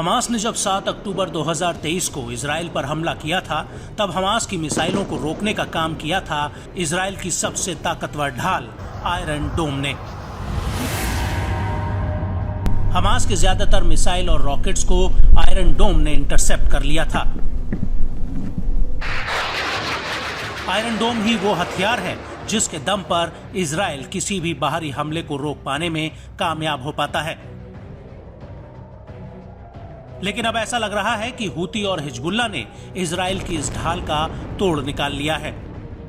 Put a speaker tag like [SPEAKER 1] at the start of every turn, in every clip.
[SPEAKER 1] Hamas ने जब 7 अक्टूबर 2023 को इजराइल पर हमला किया था, तब हमास की मिसाइलों को रोकने का काम किया था इजराइल की सबसे ताकतवर ढाल आयरन डोम ने। हमास के ज्यादातर मिसाइल और रॉकेट्स को आयरन डोम ने इंटरसेप्ट कर लिया था। आयरन डोम ही वो हथियार है जिसके दम पर इजराइल किसी भी बाहरी हमले को रोक पाने में कामयाब हो पाता है। लेकिन अब ऐसा लग रहा है कि हूती और हिजबुल्लाह ने इजराइल की इस ढाल का तोड़ निकाल लिया है।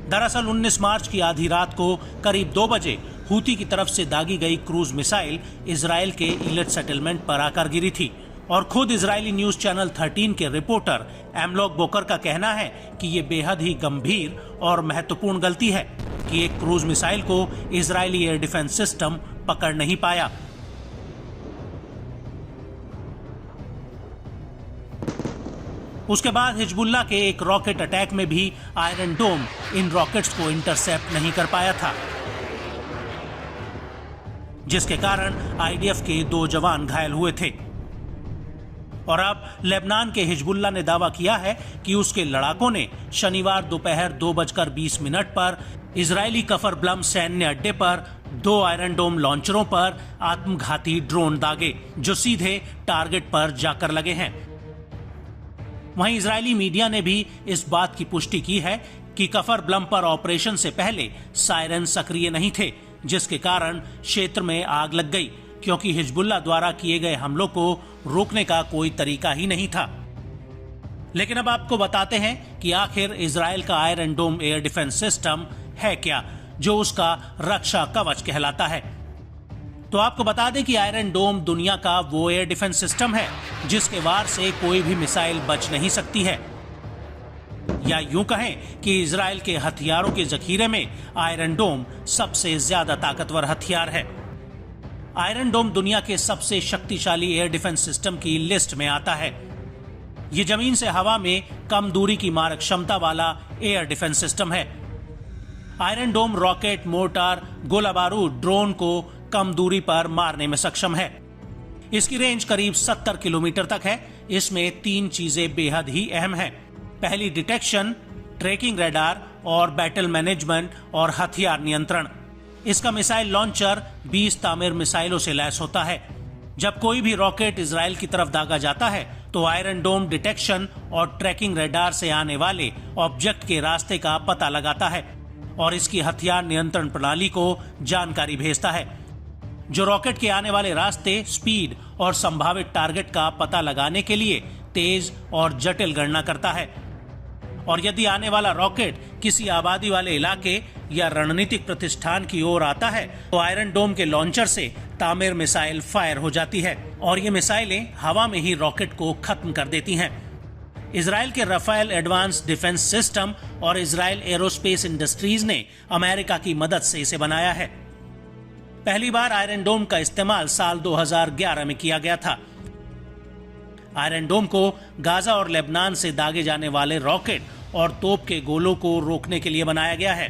[SPEAKER 1] दरअसल 19 मार्च की आधी रात को करीब 2 बजे हूती की तरफ से दागी गई क्रूज मिसाइल इजराइल के इलेट सेटलमेंट पर आकर गिरी थी और खुद इजरायली न्यूज चैनल 13 के रिपोर्टर एमलॉक बोकर का कहना है कि ये बेहद ही गंभीर और महत्वपूर्ण गलती है कि एक क्रूज मिसाइल को इजरायली एयर डिफेंस सिस्टम पकड़ नहीं पाया। उसके बाद हिजबुल्लाह के एक रॉकेट अटैक में भी आयरन डोम इन रॉकेट्स को इंटरसेप्ट नहीं कर पाया था, जिसके कारण आईडीएफ के 2 जवान घायल हुए थे। और अब लेबनान के हिजबुल्लाह ने दावा किया है कि उसके लड़ाकों ने शनिवार दोपहर 2:20 पर इजरायली कफर ब्लम सैन्य अड्डे पर 2 आयरन डोम लॉन्चरों पर आत्मघाती ड्रोन दागे जो सीधे टारगेट पर जाकर लगे हैं। वहीं इजरायली मीडिया ने भी इस बात की पुष्टि की है कि कफर ब्लम पर ऑपरेशन से पहले सायरन सक्रिय नहीं थे, जिसके कारण क्षेत्र में आग लग गई, क्योंकि हिजबुल्लाह द्वारा किए गए हमलों को रोकने का कोई तरीका ही नहीं था। लेकिन अब आपको बताते हैं कि आखिर इजराइल का आयरन डोम एयर डिफेंस सिस्टम है क्या, जो उसका रक्षा कवच कहलाता है। तो आपको बता दें कि आयरन डोम दुनिया का वो एयर डिफेंस सिस्टम है जिसके वार से कोई भी मिसाइल बच नहीं सकती है, या यूं कहें कि इजराइल के हथियारों के जखीरे में आयरन डोम सबसे ज्यादा ताकतवर हथियार है। आयरन डोम दुनिया के सबसे शक्तिशाली एयर डिफेंस सिस्टम की लिस्ट में आता है। ये जमीन से हवा में कम दूरी की मारक क्षमता वाला एयर डिफेंस सिस्टम है। आयरन डोम रॉकेट, मोर्टार, गोला बारूद, ड्रोन को कम दूरी पर मारने में सक्षम है। इसकी रेंज करीब 70 किलोमीटर तक है। इसमें 3 चीजें बेहद ही अहम हैं। पहली डिटेक्शन, ट्रैकिंग रडार और बैटल मैनेजमेंट और हथियार नियंत्रण। इसका मिसाइल लॉन्चर 20 तामीर मिसाइलों से लैस होता है। जब कोई भी रॉकेट इजराइल की तरफ दागा जाता है तो आयरन डोम डिटेक्शन और ट्रैकिंग रडार से आने वाले ऑब्जेक्ट के रास्ते का पता लगाता है और इसकी हथियार नियंत्रण प्रणाली को जानकारी भेजता है, जो रॉकेट के आने वाले रास्ते, स्पीड और संभावित टारगेट का पता लगाने के लिए तेज और जटिल गणना करता है। और यदि आने वाला रॉकेट किसी आबादी वाले इलाके या रणनीतिक प्रतिष्ठान की ओर आता है तो आयरन डोम के लॉन्चर से तामीर मिसाइल फायर हो जाती है और ये मिसाइलें हवा में ही रॉकेट को खत्म कर देती हैं। इजराइल के राफेल एडवांस डिफेंस सिस्टम और इजराइल एरोस्पेस इंडस्ट्रीज ने अमेरिका की मदद से इसे बनाया है। पहली बार आयरन डोम का इस्तेमाल साल 2011 में किया गया था। आयरन डोम को गाजा और लेबनान से दागे जाने वाले रॉकेट और तोप के गोलों को रोकने के लिए बनाया गया है।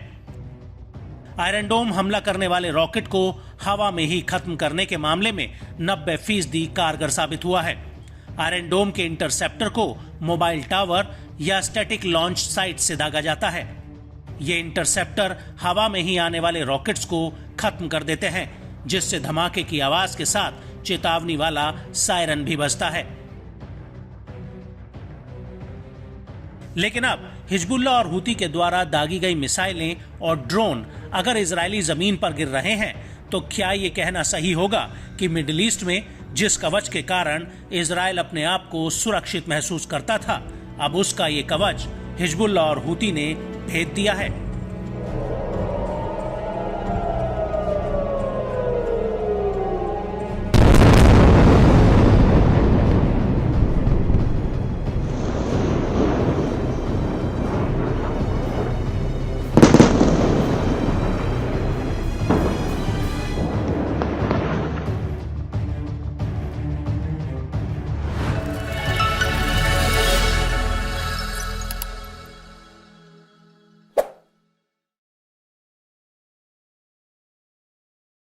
[SPEAKER 1] आयरन डोम हमला करने वाले रॉकेट को हवा में ही खत्म करने के मामले में 90% कारगर साबित हुआ है। आयरन डोम के इंटरसेप्टर को मोबाइल टावर या स्टैटिक लॉन्च साइट से दागा जाता है। ये इंटरसेप्टर हवा में ही आने वाले रॉकेट्स को खत्म कर देते हैं, जिससे धमाके की आवाज के साथ चेतावनी वाला सायरन भी बजता है। लेकिन अब हिजबुल्लाह और हूती के द्वारा दागी गई मिसाइलें और ड्रोन अगर इजरायली जमीन पर गिर रहे हैं तो क्या ये कहना सही होगा कि मिडिल ईस्ट में जिस कवच के कारण इजराइल अपने आप को सुरक्षित महसूस करता था, अब उसका ये कवच हिजबुल्लाह और हूती ने भेद दिया है।